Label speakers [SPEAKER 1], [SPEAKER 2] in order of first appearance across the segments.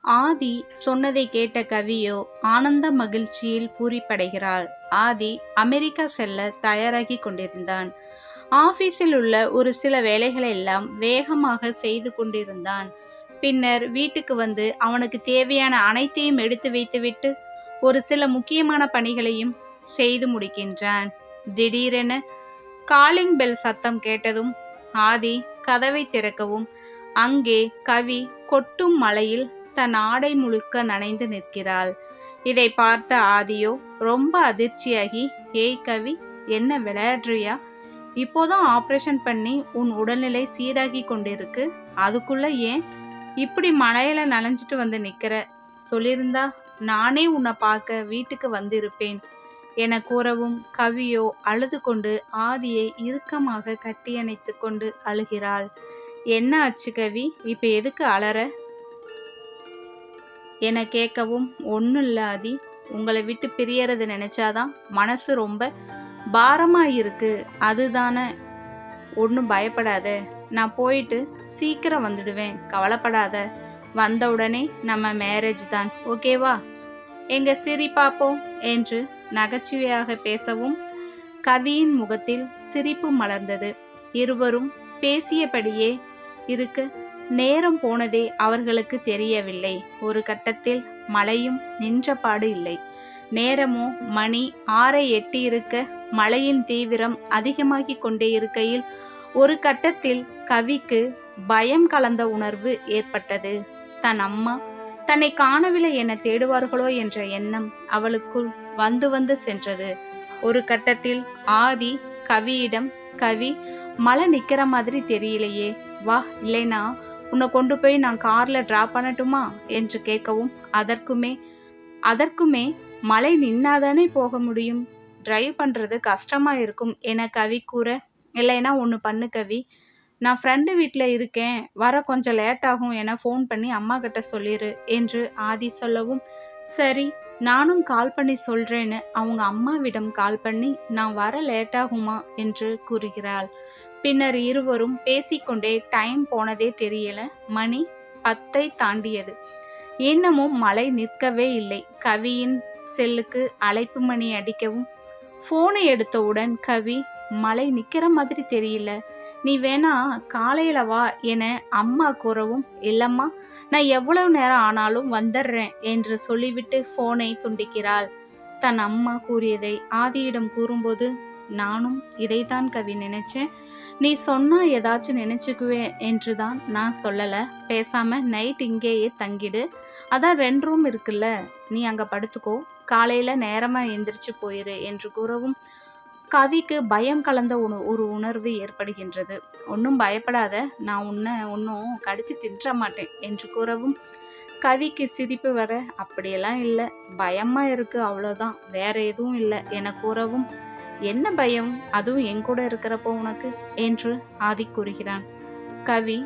[SPEAKER 1] ஆதி சொன்னதை கேட்ட கவியோ ஆனந்த மகிழ்ச்சியில் பூரிப்படைகிறாள். ஆதி அமெரிக்கா செல்ல தயாராகி கொண்டிருந்தான். ஆபீஸில் உள்ள ஒரு சில வேலைகளை எல்லாம் வேகமாக செய்து கொண்டிருந்தான். பின்னர் வீட்டுக்கு வந்து அவனுக்கு தேவையான அனைத்தையும் எடுத்து வைத்துவிட்டு ஒரு சில முக்கியமான பணிகளையும் செய்து முடிக்கின்றான். திடீரென காலிங் பெல் சத்தம் கேட்டதும் ஆதி கதவை திறக்கவும் அங்கே கவி கொட்டும் மழையில் தன் ஆடை முழுக்க நனைந்து நிற்கிறாள். இதை பார்த்த ஆதியோ ரொம்ப அதிர்ச்சியாகி, ஏய் கவி, என்ன விளையாடுறியா? இப்போதான் ஆபரேஷன் பண்ணி உன் உடல்நிலை சீராகி கொண்டிருக்கு, அதுக்குள்ள ஏன் இப்படி மழையில நனைஞ்சிட்டு வந்து நிக்கிற? சொல்லியிருந்தா நானே உன்னை பார்க்க வீட்டுக்கு வந்திருப்பேன் என கூறவும் கவியோ அழுது கொண்டு ஆதியை இறுக்கமாக கட்டியணைத்து கொண்டு அழுகிறாள். என்ன ஆச்சு கவி, இப்ப எதுக்கு அலற என கேட்கவும், ஒன்றும் இல்லை ஆதி, உங்களை விட்டு பிரியறது நினைச்சாதான் மனசு ரொம்ப பாரமா இருக்கு, அதுதானே. ஒன்றும் பயப்படாத, நான் போயிட்டு சீக்கிரம் வந்துடுவேன், கவலைப்படாத. வந்த உடனே நம்ம மேரேஜ் தான், ஓகேவா? எங்க சிரி பாப்போம் என்று நகைச்சுவையாக பேசவும் கவியின் முகத்தில் சிரிப்பு மலர்ந்தது. இருவரும் பேசியபடியே இருக்க நேரம் போனதே அவர்களுக்கு தெரியவில்லை. ஒரு கட்டத்தில் மழையும் நின்றபாடு இல்லை. நேரமோ மணி 6 எட்டி இருக்க மழையின் தீவிரம் அதிகமாகி கொண்டே இருக்கையில் ஒரு கட்டத்தில் கவிக்கு பயம் கலந்த உணர்வு ஏற்பட்டது. தன் அம்மா தன்னை காணவில்லை என தேடுவார்களோ என்ற எண்ணம் அவளுக்குள் வந்து வந்து சென்றது. ஒரு கட்டத்தில் ஆதி கவியிடம், கவி, மழை நிக்கிற மாதிரி தெரியலையே, வா, இல்லைனா உன்னை கொண்டு போய் நான் கார்ல டிராப் பண்ணட்டுமா என்று கேட்கவும், அதற்குமே மழை நின்னாதானே போக முடியும், டிரைவ் பண்றது கஷ்டமா இருக்கும் என கவி கூற, இல்லைனா ஒன்று பண்ணு கவி, நான் ஃப்ரெண்டு வீட்டில் இருக்கேன், வர கொஞ்சம் லேட் ஆகும் என ஃபோன் பண்ணி அம்மா கிட்ட சொல்லிடு என்று ஆதி சொல்லவும், சரி, நானும் கால் பண்ணி சொல்றேன்னு அவங்க அம்மாவிடம் கால் பண்ணி நான் வர லேட் ஆகுமா என்று கூறுகிறாள். பின்னர் இருவரும் பேசிக்கொண்டே டைம் போனதே தெரியல. மணி 10 தாண்டியது. இன்னமும் மழை நிற்கவே இல்லை. கவியின் செல்லுக்கு அழைப்பு மணி அடிக்கவும் போனை எடுத்தவுடன் கவி, மழை நிக்கிற மாதிரி தெரியல, நீ வேணா காலையில வா என அம்மா கூறவும், இல்லம்மா, நான் எவ்வளவு நேரம் ஆனாலும் வந்துடுறேன் என்று சொல்லிவிட்டு போனை துண்டிக்கிறாள். தன் அம்மா கூறியதை ஆதியிடம் கூறும்போது, நானும் இதைத்தான் கவி நினைச்சேன், நீ சொன்னா ஏதாச்சும் நினைச்சுக்குவே என்றுதான் நான் சொல்லல, பேசாம நைட் இங்கேயே தங்கிடு, அதான் 2 ரூம் இருக்குல்ல, நீ அங்க படுத்துக்கோ, காலையில நேரமா எந்திரிச்சு போயிரு என்று கூறவும் கவிக்கு பயம் கலந்த ஒரு உணர்வு ஏற்படுகின்றது. ஒன்றும் பயப்படாத, நான் உன்னை ஒன்றும் கடிச்சு தின்ற மாட்டேன் என்று கூறவும் கவிக்கு சிரிப்பு வர, அப்படியெல்லாம் இல்லை, பயமா இருக்கு, அவ்வளோதான், வேற எதுவும் இல்லை என கூறவும், என்ன பயம், அதுவும் என் கூட இருக்கிறப்போ உனக்கு என்று ஆதி கூறுகிறான். கவி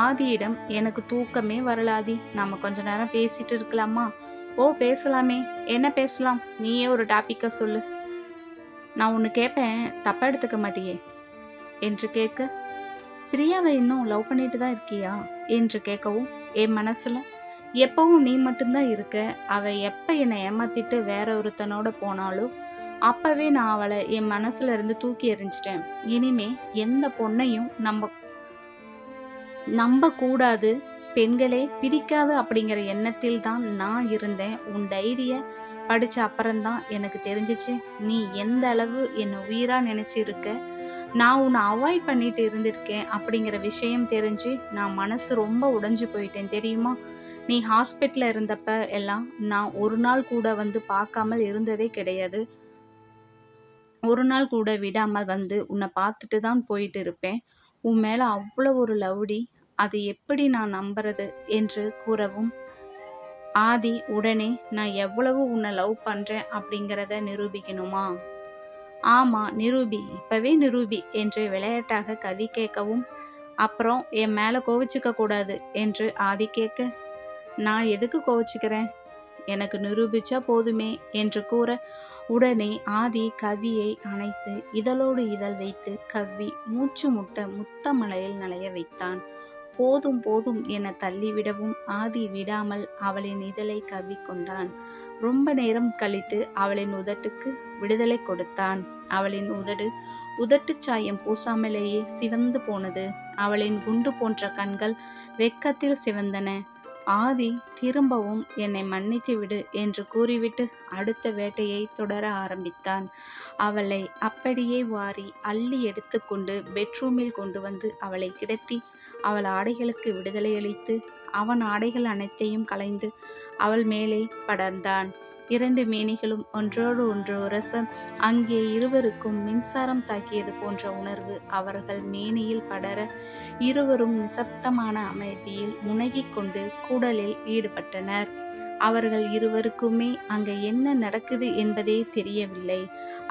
[SPEAKER 1] ஆதியிடம், எனக்கு தூக்கமே வரலாதி, நாம கொஞ்ச நேரம் பேசிட்டு இருக்கலாமா? ஓ பேசலாமே, என்ன பேசலாம், நீயே ஒரு டாபிக்கை சொல்லு, நான் ஒன்று கேட்பேன், தப்பா எடுத்துக்க மாட்டியே என்று கேட்க, பிரியாவை இன்னும் லவ் பண்ணிட்டு தான் இருக்கியா என்று கேட்கவும், என் மனசுல எப்பவும் நீ மட்டும்தான் இருக்க, அவ எப்ப என்னை ஏமாத்திட்டு வேற ஒருத்தனோட போனாலும் அப்பவே நான் அவளை என் மனசுல இருந்து தூக்கி எறிஞ்சிட்டேன், இனிமே எந்த பொண்ணையும் நம்ப கூடாது, பெண்களே பிடிக்காது அப்படிங்கிற எண்ணத்தில் தான் நான் இருந்தேன். உன் டைரிய படித்த அப்புறம்தான் எனக்கு தெரிஞ்சிச்சு நீ எந்த அளவு என்னை உயிராக நினச்சிருக்க, நான் உன்னை அவாய்ட் பண்ணிட்டு இருந்திருக்கேன் அப்படிங்கிற விஷயம் தெரிஞ்சு நான் மனசு ரொம்ப உடைஞ்சு போயிட்டேன் தெரியுமா? நீ ஹாஸ்பிட்டலில் இருந்தப்ப எல்லாம் நான் ஒரு நாள் கூட வந்து பார்க்காமல் இருந்ததே கிடையாது, ஒரு நாள் கூட விடாமல் வந்து உன்னை பார்த்துட்டு தான் போயிட்டு இருப்பேன், உன் மேலே அவ்வளோ ஒரு லவ்டி, அது எப்படி நான் நம்புறது என்று கூறவும் ஆதி உடனே, நான் எவ்வளவு உன்னை லவ் பண்ணுறேன் அப்படிங்கிறத நிரூபிக்கணுமா? ஆமாம் நிரூபி, இப்போவே நிரூபி என்று விளையாட்டாக கவி கேட்கவும், அப்புறம் என் மேலே கோவிச்சிக்க கூடாது என்று ஆதி கேட்க, நான் எதுக்கு கோவிச்சுக்கிறேன், எனக்கு நிரூபிச்சா போதுமே என்று கூற, உடனே ஆதி கவியை அணைத்து இதழோடு இதழ் வைத்து கவ்வி மூச்சு முட்ட முத்த மலையில் நனைய வைத்தான். போதும் போதும் என தள்ளிவிடவும் ஆதி விடாமல் அவளின் இதழை கவ்விக்கொண்டான். ரொம்ப நேரம் கழித்து அவளின் உதட்டுக்கு விடுதலை கொடுத்தான். அவளின் உதட்டுச் சாயம் பூசாமலேயே சிவந்து போனது. அவளின் குண்டு போன்ற கண்கள் வெட்கத்தில் சிவந்தன. ஆதி திரும்பவும் என்னை மன்னித்து விடு என்று கூறிவிட்டு அடுத்த வேட்டையை தொடர ஆரம்பித்தான். அவளை அப்படியே வாரி அள்ளி எடுத்துக்கொண்டு பெட்ரூமில் கொண்டு வந்து அவளை கிடத்தி அவள் ஆடைகளுக்கு விடுதலையளித்து அவன் ஆடைகள் அனைத்தையும் களைந்து அவள் மேலே படர்ந்தான். 2 மேனிகளும் ஒன்றோடு ஒன்று உரச அங்கே இருவருக்கும் மின்சாரம் தாக்கியது போன்ற உணர்வு அவர்கள் மேனியில் படர இருவரும் நிசப்தமான அமைதியில் முனகிக் கொண்டு கூடலில் ஈடுபட்டனர். அவர்கள் இருவருக்குமே அங்கே என்ன நடக்குது என்பதே தெரியவில்லை.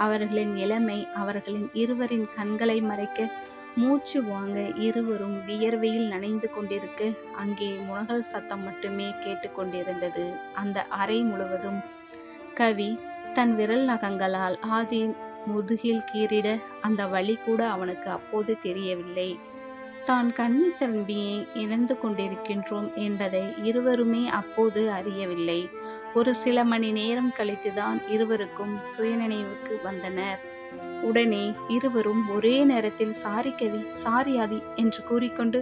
[SPEAKER 1] அவர்களின் இளமை அவர்களின் இருவரின் கண்களை மறைக்க, மூச்சு வாங்க இருவரும் வியர்வையில் நனைந்து கொண்டிருக்க அங்கே முனகல் சத்தம் மட்டுமே கேட்டுக்கொண்டிருந்தது அந்த அறை முழுவதும். கவி தன் விரல் நகங்களால் ஆதியின் முதுகில் கீறிட அந்த வலி கூட அவனுக்கு அப்போது தெரியவில்லை. தான் கன்னி தம்பியை இழந்து கொண்டிருக்கின்றோம் என்பதை இருவருமே அப்போது அறியவில்லை. ஒரு சில மணி நேரம் கழித்துதான் இருவருக்கும் சுயநினைவுக்கு வந்தனர். உடனே இருவரும் ஒரே நேரத்தில் சாரி கவி, சாரி ஆதி என்று கூறிக்கொண்டு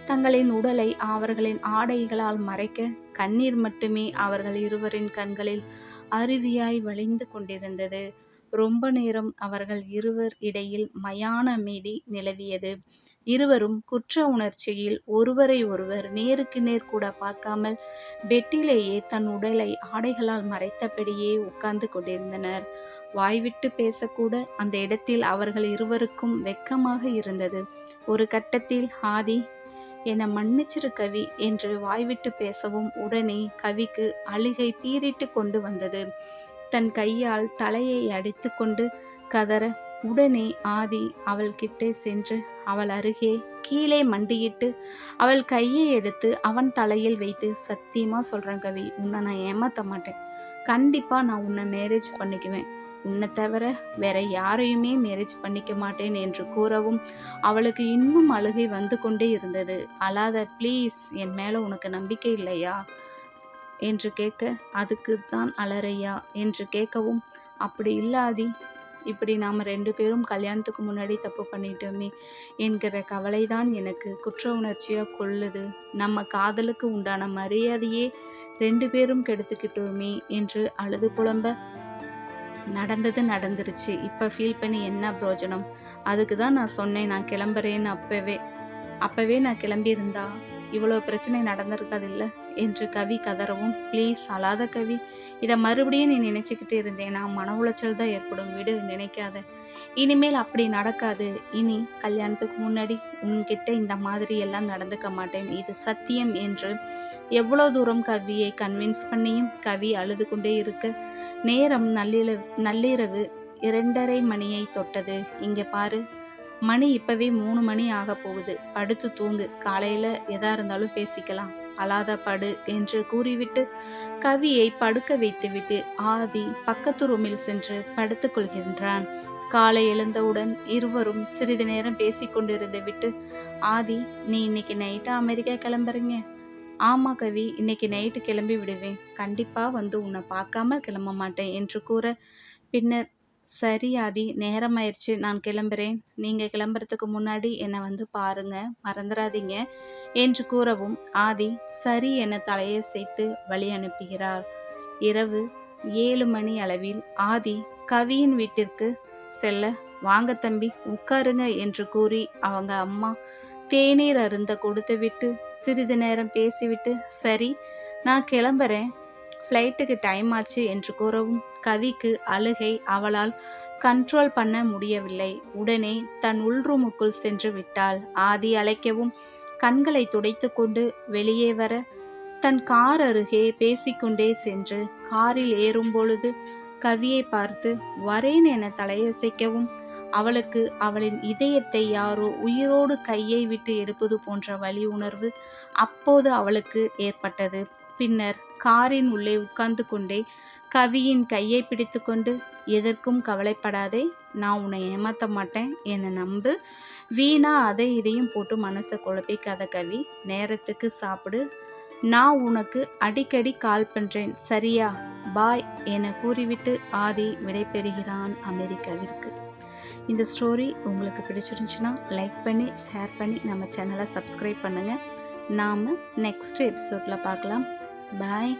[SPEAKER 1] தங்களின் உடலை அவர்களின் ஆடைகளால் மறைக்க கண்ணீர் மட்டுமே அவர்கள் இருவரின் கண்களில் அருவியாய் வழிந்து கொண்டிருந்தது. ரொம்ப நேரம் அவர்கள் இருவர் இடையில் மயான அமைதி நிலவியது. இருவரும் குற்ற உணர்ச்சியில் ஒருவரை ஒருவர் நேருக்கு நேர் கூட பார்க்காமல் பெட்டிலேயே தன் உடலை ஆடைகளால் மறைத்தபடியே உட்கார்ந்து கொண்டிருந்தனர். வாய்விட்டு பேசக்கூட அந்த இடத்தில் அவர்கள் இருவருக்கும் வெட்கமாக இருந்தது. ஒரு கட்டத்தில் ஆதி என்னை மன்னிச்சிரு கவி என்று வாய்விட்டு பேசவும் உடனே கவிக்கு அழுகை பீறிட்டு கொண்டு வந்தது. தன் கையால் தலையை அடித்து கொண்டு கதற உடனே ஆதி அவள் கிட்டே சென்று அவள் அருகே கீழே மண்டியிட்டு அவள் கையை எடுத்து அவன் தலையில் வைத்து, சத்தியமா சொல்றேன் கவி, உன்னை நான் ஏமாத்த மாட்டேன். கண்டிப்பா நான் உன்னை மேரேஜ் பண்ணிக்குவேன். உன்னை தவிர வேற யாரையுமே மேரேஜ் பண்ணிக்க மாட்டேன் என்று கூறவும் அவளுக்கு இன்னும் அழுகை வந்து கொண்டே இருந்தது. அழாத ப்ளீஸ், என் மேல உனக்கு நம்பிக்கை இல்லையா என்று கேட்க, அதுக்கு தான் அலறையா என்று கேட்கவும், அப்படி இல்லாதி, இப்படி நாம் 2 பேரும் கல்யாணத்துக்கு முன்னாடி தப்பு பண்ணிட்டோமே என்கிற கவலைதான் எனக்கு குற்ற உணர்ச்சியாக கொள்ளுது. நம்ம காதலுக்கு உண்டான மரியாதையே 2 பேரும் கெடுத்துக்கிட்டோமே என்று அழுது புலம்ப, நடந்தது நடந்துருச்சு, இப்போ ஃபீல் பண்ணி என்ன பிரயோஜனம்? அதுக்கு தான் நான் சொன்னேன் நான் கிளம்புறேன்னு. அப்பவே நான் கிளம்பியிருந்தா இவ்வளோ பிரச்சனை நடந்திருக்காதில்ல என்று கவி கதறவும், ப்ளீஸ் அழாத கவி, இதை மறுபடியும் நீ நினச்சிக்கிட்டு இருந்தேனா மன உளைச்சல் தான் ஏற்படும், விடு, நினைக்காத. இனிமேல் அப்படி நடக்காது. இனி கல்யாணத்துக்கு முன்னாடி உன்கிட்ட இந்த மாதிரி எல்லாம் நடந்துக்க மாட்டேன், இது சத்தியம் என்று எவ்வளோ தூரம் கவியை கன்வின்ஸ் பண்ணியும் கவி அழுது கொண்டே இருக்க, நேரம் நள்ளிரவு 2:30 மணியை தொட்டது. இங்கே பாரு, மணி இப்பவே 3 மணி ஆக போகுது, படுத்து தூங்கு, காலையில எதா இருந்தாலும் பேசிக்கலாம், அழாத படு என்று கூறிவிட்டு கவியை படுக்க வைத்துவிட்டு ஆதி பக்கத்து ரூமில் சென்று படுத்து கொள்கின்றான். காலை எழுந்தவுடன் இருவரும் சிறிது நேரம் பேசிக்கொண்டிருந்து விட்டு, ஆதி, நீ இன்னைக்கு நைட்டு அமெரிக்கா கிளம்புறீங்க? ஆமா கவி, இன்னைக்கு நைட்டு கிளம்பி விடுவேன், கண்டிப்பா வந்து உன்னை பார்க்காம கிளம்ப மாட்டேன் என்று கூற, பின்னர் சரி ஆதி, நேரமாயிருச்சு, நான் கிளம்புறேன், நீங்கள் கிளம்புறதுக்கு முன்னாடி என்னை வந்து பாருங்க, மறந்துடாதீங்க என்று கூறவும் ஆதி சரி என தலையை சேர்த்து வழி அனுப்புகிறார். இரவு 7 மணி அளவில் ஆதி கவியின் வீட்டிற்கு செல்ல, வாங்க தம்பி உட்காருங்க என்று கூறி அவங்க அம்மா தேநீர் அருந்த கொடுத்துவிட்டு சிறிது நேரம் பேசிவிட்டு, சரி நான் கிளம்புறேன், ஃப்ளைட்டுக்கு டைம் ஆச்சு என்று கூறவும் கவிக்கு அழுகை அவளால் கண்ட்ரோல் பண்ண முடியவில்லை. உடனே தன் உள்ரூமுக்குள் சென்று விட்டாள். ஆதி அழைக்கவும் கண்களை துடைத்து கொண்டு வெளியே வர தன் கார் அருகே பேசிக்கொண்டே சென்று காரில் ஏறும் பொழுது கவியை பார்த்து வரேன் என தலையசைக்கவும் அவளுக்கு அவளின் இதயத்தை யாரோ உயிரோடு கையை விட்டு எடுப்பது போன்ற வலி உணர்வு அப்போது அவளுக்கு ஏற்பட்டது. பின்னர் காரின் உள்ளே உட்கார்ந்து கொண்டே கவியின் கையை பிடித்து கொண்டு, எதற்கும் கவலைப்படாதே, நான் உன்னை ஏமாற்ற மாட்டேன், என்னை நம்பு, வீணா அதை இதையும் போட்டு மனசை குழப்பிக்காத கவி. நேரத்துக்கு சாப்பிடு. நான் உனக்கு அடிக்கடி கால் பண்ணுறேன் சரியா? பாய் என கூறிவிட்டு ஆதி விடைபெறுகிறான் அமெரிக்காவிற்கு. இந்த ஸ்டோரி உங்களுக்கு பிடிச்சிருந்துச்சுன்னா லைக் பண்ணி ஷேர் பண்ணி நம்ம சேனலை சப்ஸ்கிரைப் பண்ணுங்கள். நாம் நெக்ஸ்ட் எபிசோடில் பார்க்கலாம். பாய்.